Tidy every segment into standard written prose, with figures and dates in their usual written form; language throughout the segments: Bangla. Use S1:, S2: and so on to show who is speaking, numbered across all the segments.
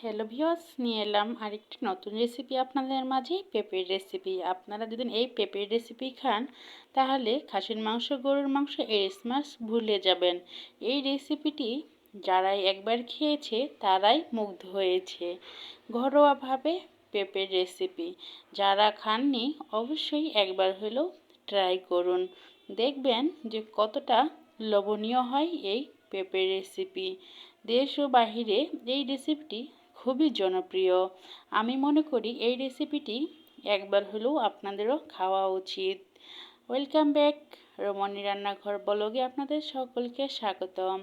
S1: হ্যালো ভিউয়ার্স, নিয়ে এলাম আরেকটি নতুন রেসিপি আপনাদের মাঝে, পেঁপের রেসিপি। আপনারা যদি এই পেঁপের রেসিপি খান তাহলে খাসির মাংস, গরুর মাংস, ইলিশ মাছ ভুলে যাবেন। এই রেসিপিটি যারাই একবার খেয়েছে তারাই মুগ্ধ হয়েছে। ঘরোয়াভাবে পেঁপের রেসিপি যারা খাননি অবশ্যই একবার হলেও ট্রাই করুন, দেখবেন যে কতটা লোভনীয় হয় এই পেঁপের রেসিপি। দেশ ও বাহিরে এই রেসিপিটি খুবই জনপ্রিয়। আমি মনে করি এই রেসিপিটি একবার হলেও আপনাদেরও খাওয়া উচিত। ওয়েলকাম ব্যাক, রমণী রান্নাঘর ব্লগে আপনাদের সকলকে স্বাগতম।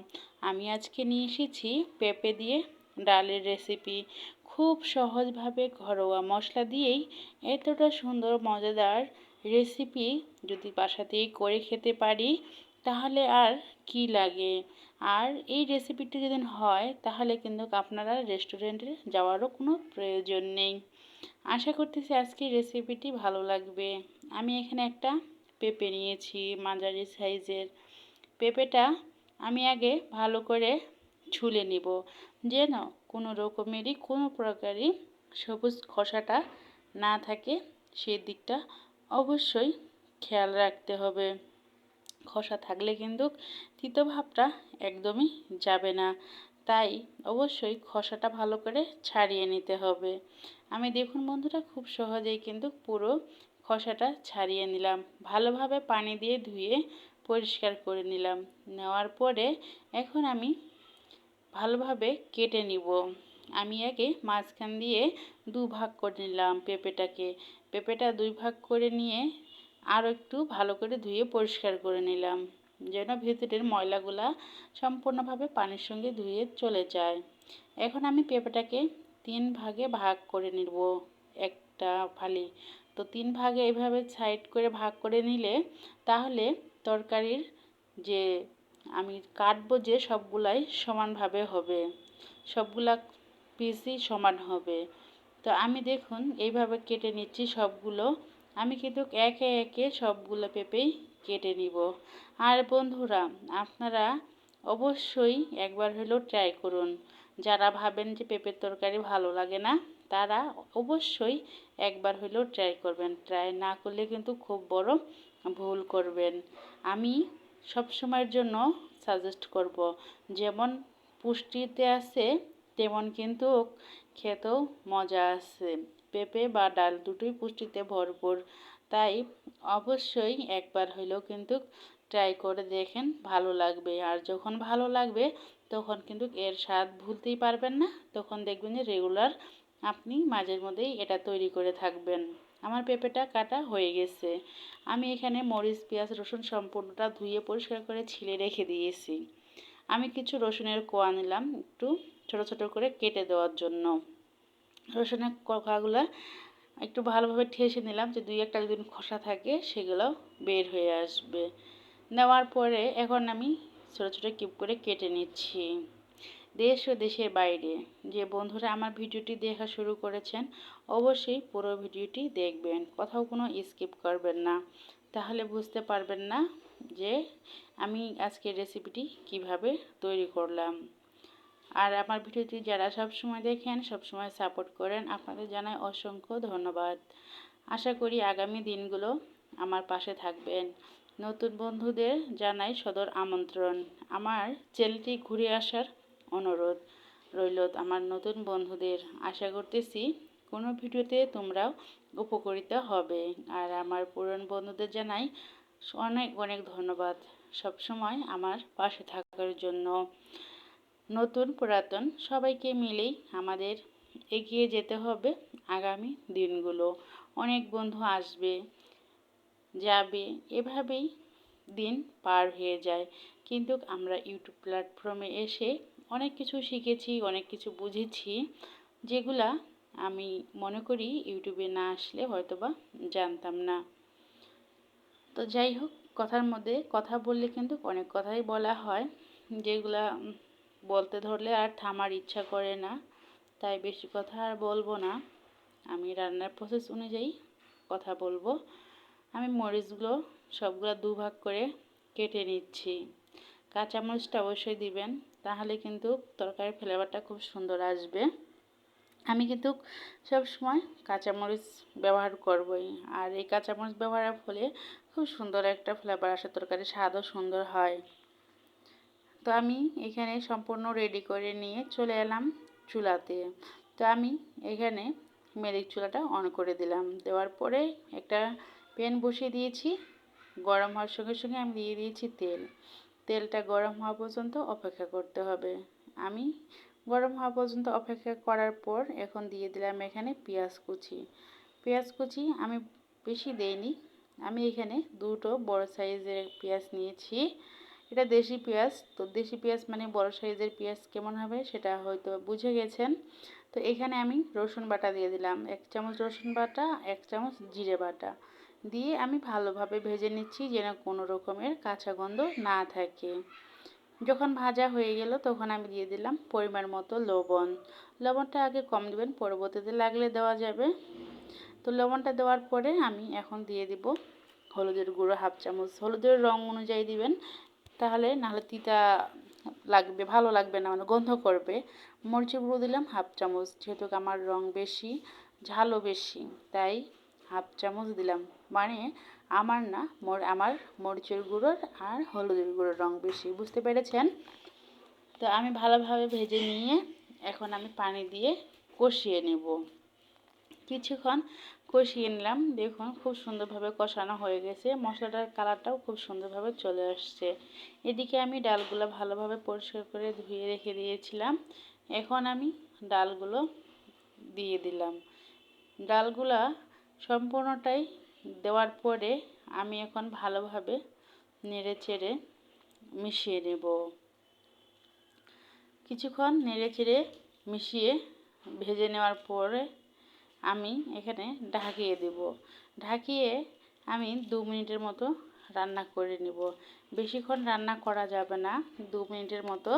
S1: আমি আজকে নিয়ে এসেছি পেঁপে দিয়ে ডালের রেসিপি। খুব সহজভাবে ঘরোয়া মশলা দিয়েই এতটা সুন্দর মজাদার রেসিপি যদি বাসাতেই করে খেতে পারি তাহলে আর কি লাগে। আর এই রেসিপিটি যদি হয় তাহলে কিন্তু আপনারা রেস্টুরেন্টে যাওয়ারও কোনো প্রয়োজন নেই। আশা করতেছি আজকে রেসিপিটি ভালো লাগবে। আমি এখানে একটা পেঁপে নিয়েছি মাঝারি সাইজের। পেঁপেটা আমি আগে ভালো করে ছুলে নিব, যেন কোনো রকমেরই কোনো প্রকারই সবুজ খোসাটা না থাকে, সেই দিকটা অবশ্যই খেয়াল রাখতে হবে। খোসা থাকলে কিন্তু তিতো ভাবটা একদমই যাবে না, তাই অবশ্যই খোসাটা ভালো করে ছাড়িয়ে নিতে হবে। আমি দেখুন বন্ধুরা, খুব সহজেই কিন্তু পুরো খোসাটা ছাড়িয়ে নিলাম। ভালোভাবে পানি দিয়ে ধুয়ে পরিষ্কার করে নিলাম। নেওয়ার পরে এখন আমি ভালোভাবে কেটে নিব। আমি আগে মাঝখান দিয়ে দুভাগ করে নিলাম পেঁপেটাকে। পেঁপেটা দুই ভাগ করে নিয়ে আরও একটু ভালো করে ধুয়ে পরিষ্কার করে নিলাম, যেন ভেতরের ময়লাগুলা সম্পূর্ণভাবে পানির সঙ্গে ধুয়ে চলে যায়। এখন আমি পেঁপেটাকে 3 ভাগে ভাগ করে নিব একটা ফালি। তো 3 ভাগে এভাবে সাইড করে ভাগ করে নিলে তাহলে তরকারির যে আমি কাটবো যে সবগুলাই সমানভাবে হবে, সবগুলা পিসই সমান হবে। তো আমি দেখুন এইভাবে কেটে নিচ্ছি সবগুলো। আমি কিন্তু একে একে সবগুলো পেঁপেই কেটে নিব। আর বন্ধুরা, আপনারা অবশ্যই একবার হলেও ট্রাই করুন। যারা ভাবেন যে পেঁপের তরকারি ভালো লাগে না তারা অবশ্যই একবার হলেও ট্রাই করবেন। ট্রাই না করলে কিন্তু খুব বড় ভুল করবেন। আমি সব সময়ের জন্য সাজেস্ট করব, যেমন পুষ্টিতে আছে তেমন কিন্তু খেতেও মজা আছে। পেঁপে বা ডাল দুটোই পুষ্টিতে ভরপুর, তাই অবশ্যই একবার হলেও কিন্তু ট্রাই করে দেখেন, ভালো লাগবে। আর যখন ভালো লাগবে তখন কিন্তু এর স্বাদ ভুলতেই পারবেন না, তখন দেখবেন যে রেগুলার আপনি মাঝের মধ্যেই এটা তৈরি করে থাকবেন। আমার পেঁপেটা কাটা হয়ে গেছে। আমি এখানে মরিচ, পেঁয়াজ, রসুন সম্পূর্ণটা ধুয়ে পরিষ্কার করে ছিলে রেখে দিয়েছি। আমি কিছু রসুনের কোয়া নিলাম একটু ছোট ছোট করে কেটে দেওয়ার জন্য। রসুনের কোয়াগুলো একটু ভালোভাবে ঠেসে নিলাম, যে দুই একটা যদি খোসা থাকে সেগুলো বের হয়ে আসবে। নেওয়ার পরে এখন আমি ছোট ছোট কিউব করে কেটে নিচ্ছি। দেশ ও দেশের বাইরে যে বন্ধুরা আমার ভিডিওটি দেখা শুরু করেছেন অবশ্যই পুরো ভিডিওটি দেখবেন, কোথাও কোনো স্কিপ করবেন না, তাহলে বুঝতে পারবেন না যে আমি আজকের রেসিপিটি কিভাবে তৈরি করলাম। আর আমার ভিডিওটি যারা সবসময় দেখেন, সবসময় সাপোর্ট করেন, আপনাদের জানাই অসংখ্য ধন্যবাদ। আশা করি আগামী দিনগুলো আমার পাশে থাকবেন। নতুন বন্ধুদের জানাই সদর আমন্ত্রণ। আমার চ্যানেলটি ঘুরে আসার অনুরোধ রইল আমার নতুন বন্ধুদের। আশা করতেছি কোনো ভিডিওতে তোমরাও উপকৃত হবে। আর আমার পুরনো বন্ধুদের জানাই অনেক অনেক ধন্যবাদ সবসময় আমার পাশে থাকার জন্য। নতুন পুরাতন সবাইকে মিলেই আমাদের এগিয়ে যেতে হবে আগামী দিনগুলো। অনেক বন্ধু আসবে যাবে, এভাবেই দিন পার হয়ে যায়। কিন্তু আমরা ইউটিউব প্ল্যাটফর্মে এসে অনেক কিছু শিখেছি, অনেক কিছু বুঝেছি, যেগুলা আমি মনে করি ইউটিউবে না আসলে হয়তোবা জানতাম না। তো যাই হোক, কথার মধ্যে কথা বললে কিন্তু অনেক কথাই বলা হয়, যেগুলা বলতে ধরলে আর থামার ইচ্ছা করে না, তাই বেশি কথা আর বলবো না। আমি রান্নার প্রসেস অনুযায়ী কথা বলবো। আমি মরিচগুলো সবগুলো দুভাগ করে কেটে নিচ্ছি। কাঁচামরিচটা অবশ্যই দিবেন, তাহলে কিন্তু তরকারির ফ্লেভারটা খুব সুন্দর আসবে। আমি কিন্তু সবসময় কাঁচামরিচ ব্যবহার করবই, আর এই কাঁচামরিচ ব্যবহারের ফলে খুব সুন্দর একটা ফ্লেভার আসে, তরকারির স্বাদও সুন্দর হয়। তো আমি এখানে সম্পূর্ণ রেডি করে নিয়ে চলে এলাম চুলাতে। তো আমি এখানে মেরিক চুলাটা অন করে দিলাম। দেওয়ার পরে একটা প্যান বসিয়ে দিয়েছি। গরম হওয়ার সঙ্গে সঙ্গে আমি দিয়ে দিয়েছি তেল। তেলটা গরম হওয়া পর্যন্ত অপেক্ষা করতে হবে। আমি গরম হওয়া পর্যন্ত অপেক্ষা করার পর এখন দিয়ে দিলাম এখানে পেঁয়াজ কুচি। পেঁয়াজ কুচি আমি বেশি দেইনি, আমি এখানে দুটো বড় সাইজের পেঁয়াজ নিয়েছি। এটা দেশি পেঁয়াজ, তো দেশি পেঁয়াজ মানে বড় সাইজের পেঁয়াজ কেমন হবে সেটা হয়তো বুঝে গেছেন। তো এখানে আমি রসুন বাটা দিয়ে দিলাম, 1 চামচ রসুন বাটা, 1 চামচ জিরে বাটা দিয়ে আমি ভালোভাবে ভেজে নিচ্ছি যেন কোনো রকমের কাঁচা গন্ধ না থাকে। যখন ভাজা হয়ে গেল তখন আমি দিয়ে দিলাম পরিমাণ মতো লবণ। লবণটা আগে কম দেবেন, পরবর্তীতে লাগলে দেওয়া যাবে। তো লবণটা দেওয়ার পরে আমি এখন দিয়ে দিব হলুদের গুঁড়ো 1/2 চামচ। হলুদের রং অনুযায়ী দিবেন, তাহলে নাহলে তিতা লাগবে, ভালো লাগবে না, মানে গন্ধ করবে। মরিচের গুঁড়ো দিলাম 1/2 চামচ, যেহেতু আমার রং বেশি, ঝালও বেশি, তাই 1/2 চামচ দিলাম। মানে আমার মরিচের গুঁড়োর আর হলুদের গুঁড়োর রং বেশি, বুঝতে পেরেছেন? তো আমি ভালোভাবে ভেজে নিয়ে এখন আমি পানি দিয়ে কষিয়ে নেব। কিছুক্ষণ কষিয়ে নিলাম, দেখুন খুব সুন্দরভাবে কষানো হয়ে গেছে, মশলাটার কালারটাও খুব সুন্দরভাবে চলে আসছে। এদিকে আমি ডালগুলো ভালোভাবে পরিষ্কার করে ধুয়ে রেখে দিয়েছিলাম। এখন আমি ডালগুলো দিয়ে দিলাম। ডালগুলা সম্পূর্ণটাই দেওয়ার পরে আমি এখন ভালোভাবে নেড়ে চেড়ে মিশিয়ে নেব। কিছুক্ষণ নেড়ে চেড়ে মিশিয়ে ভেজে নেওয়ার পরে আমি এখানে ঢাকিয়ে দেব। ঢাকিয়ে আমি 2 মিনিটের মতো রান্না করে নেব। বেশিক্ষণ রান্না করা যাবে না, 2 মিনিটের মতো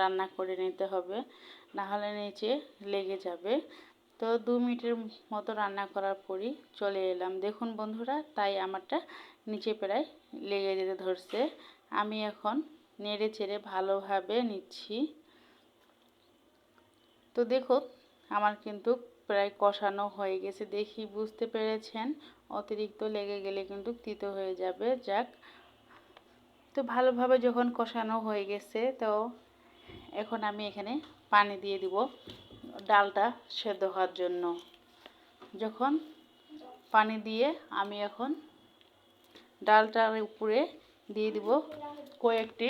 S1: রান্না করে নিতে হবে, নাহলে নিচে লেগে যাবে। তো 2 মিনিটের মতো রান্না করার পরই চলে এলাম। দেখুন বন্ধুরা, তাই আমারটা নিচে প্রায় লেগে যেতে ধরছে। আমি এখন নেড়ে চেড়ে ভালোভাবে নিচ্ছি। তো দেখুন আমার কিন্তু প্রায় কষানো হয়ে গেছে, দেখি বুঝতে পেরেছেন। অতিরিক্ত লেগে গেলে কিন্তু তিতো হয়ে যাবে। যাক, তো ভালোভাবে যখন কষানো হয়ে গেছে, তো এখন আমি এখানে পানি দিয়ে দিব ডালটা সেদ্ধ হওয়ার জন্য। যখন পানি দিয়ে আমি এখন ডালটার উপরে দিয়ে দিব কয়েকটি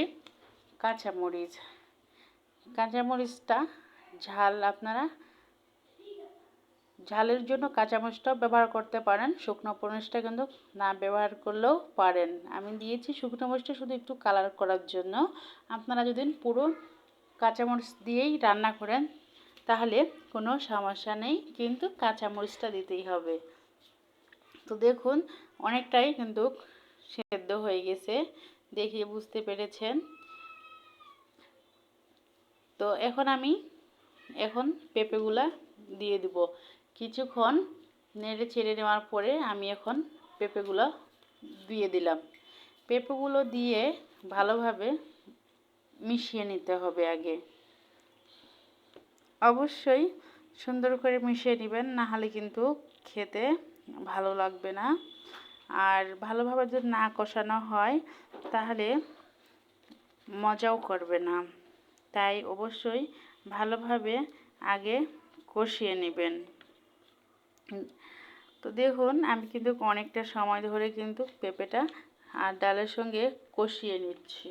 S1: কাঁচামরিচ। কাঁচামরিচটা ঝাল, আপনারা ঝালের জন্য কাঁচামরিচটাও ব্যবহার করতে পারেন, শুকনো মরিচটা কিন্তু না ব্যবহার করলেও পারেন। আমি দিয়েছি শুকনো মরিচটা শুধু একটু কালার করার জন্য। আপনারা যদি পুরো কাঁচামরিচ দিয়েই রান্না করেন তাহলে কোনো সমস্যা নেই, কিন্তু কাঁচামরিচটা দিতেই হবে। তো দেখুন অনেকটাই কিন্তু সেদ্ধ হয়ে গেছে, দেখে বুঝতে পেরেছেন। তো এখন আমি পেঁপেগুলা দিয়ে দিব। কিছুক্ষণ নেড়ে চেড়ে নেওয়ার পরে আমি এখন পেঁপেগুলো দিয়ে দিলাম। পেঁপেগুলো দিয়ে ভালোভাবে মিশিয়ে নিতে হবে আগে। অবশ্যই সুন্দর করে মিশিয়ে নেবেন, না হলে কিন্তু খেতে ভালো লাগবে না। আর ভালোভাবে যদি না কষানো হয় তাহলে মজাও করবে না। তাই অবশ্যই ভালোভাবে আগে কষিয়ে নেবেন। তো দেখুন আমি কিন্তু অনেকটা সময় ধরে কিন্তু পেঁপেটা আর ডালের সঙ্গে কষিয়ে নিচ্ছি।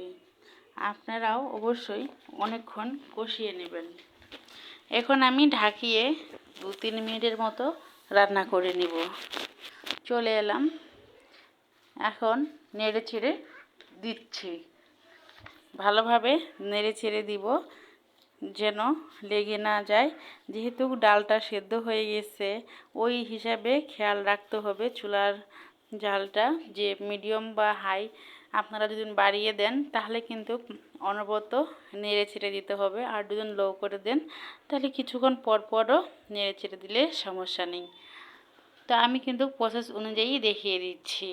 S1: আপনারাও অবশ্যই অনেকক্ষণ কষিয়ে নেবেন। এখন আমি ঢাকিয়ে 2-3 মিনিটের মতো রান্না করে নিব। চলে এলাম, এখন নেড়ে চেড়ে দিচ্ছি। ভালোভাবে নেড়ে চেড়ে দিব যেন লেগে না যায়। যেহেতু ডালটা সেদ্ধ হয়ে গেছে, ওই হিসাবে খেয়াল রাখতে হবে চুলার জালটা, যে মিডিয়াম বা হাই আপনারা যদি বাড়িয়ে দেন তাহলে কিন্তু অনবরত নেড়ে ছেড়ে দিতে হবে, আর যদি লো করে দেন তাহলে কিছুক্ষণ পর পরও নেড়ে ছেড়ে দিলে সমস্যা নেই। তো আমি কিন্তু প্রসেস অনুযায়ী দেখিয়ে দিচ্ছি।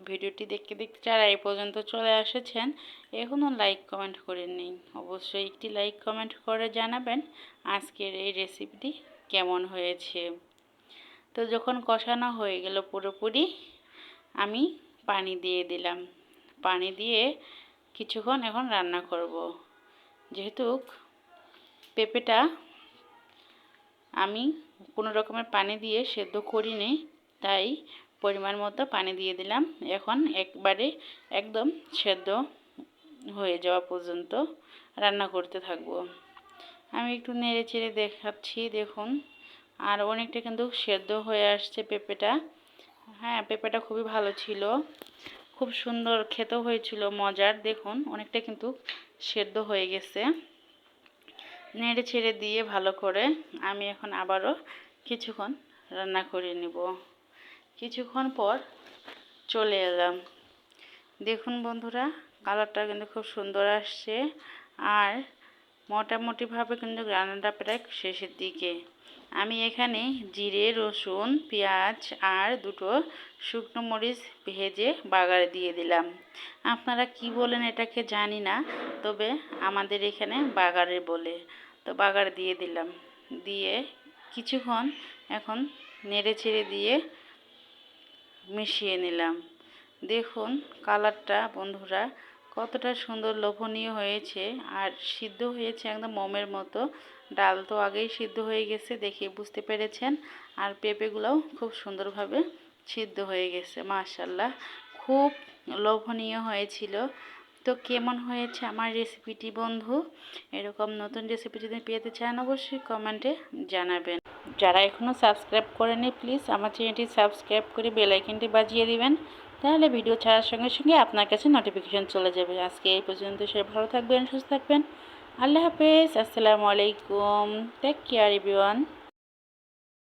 S1: ভিডিওটি দেখতে দেখতে যারা এই পর্যন্ত চলে এসেছেন এখনও লাইক কমেন্ট করেননি, অবশ্যই একটি লাইক কমেন্ট করে জানাবেন আজকের এই রেসিপিটি কেমন হয়েছে। তো যখন কষানো হয়ে গেল পুরোপুরি, আমি পানি দিয়ে দিলাম। পানি দিয়ে কিছুক্ষণ এখন রান্না করব। যেহেতু পেঁপেটা আমি কোনো রকমের পানি দিয়ে সেদ্ধ করিনি, তাই পরিমাণ মতো পানি দিয়ে দিলাম। এখন একবারে একদম সেদ্ধ হয়ে যাওয়া পর্যন্ত রান্না করতে থাকবো। আমি একটু নেড়ে চেড়ে দেখাচ্ছি, দেখুন আর অনেকটা কিন্তু সেদ্ধ হয়ে আসছে পেঁপেটা। হ্যাঁ, পেঁপেটা খুবই ভালো ছিল, খুব সুন্দর খেতেও হয়েছিল, মজার। দেখুন অনেকটা কিন্তু সেদ্ধ হয়ে গেছে। নেড়ে ছেড়ে দিয়ে ভালো করে আমি এখন আবারও কিছুক্ষণ রান্না করে নেব। কিছুক্ষণ পর চলে এলাম। দেখুন বন্ধুরা, কালারটা কিন্তু খুব সুন্দর আসছে আর মোটামুটিভাবে কিন্তু রান্নাটা প্রায় শেষের দিকে। আমি এখানে জিরে, রসুন, পেঁয়াজ আর দুটো শুকনো মরিচ ভেজে বাগারে দিয়ে দিলাম। আপনারা কি বলেন এটাকে জানি না, তবে আমাদের এখানে বাগারে বলে। তো বাগার দিয়ে দিলাম, দিয়ে কিছুক্ষণ এখন নেড়ে চেড়ে দিয়ে মিশিয়ে নিলাম। দেখুন কালারটা বন্ধুরা কতটা সুন্দর লোভনীয় হয়েছে আর সিদ্ধ হয়েছে একদম মোমের মতো। ডাল তো আগেই সিদ্ধ হয়ে গেছে, দেখে বুঝতে পেরেছেন। আর পেঁপেগুলোও খুব সুন্দরভাবে সিদ্ধ হয়ে গেছে, মাশাআল্লাহ খুব লোভনীয় হয়েছিল। তো কেমন হয়েছে আমার রেসিপিটি বন্ধু? এরকম নতুন রেসিপি যদি পেতে চান অবশ্যই কমেন্টে জানাবেন। যারা এখনও সাবস্ক্রাইব করেনি প্লিজ আমার চ্যানেলটি সাবস্ক্রাইব করে বেল আইকনটি বাজিয়ে দিবেন, তাহলে ভিডিও ছাড়ার সঙ্গে সঙ্গে আপনার কাছে নোটিফিকেশন চলে যাবে। আজকে এই পর্যন্ত, সবাই ভালো থাকবেন, সুস্থ থাকবেন। আল্লাহ হাফেজ, আসসালামু আলাইকুম, টেক কেয়ার এভরিওয়ান।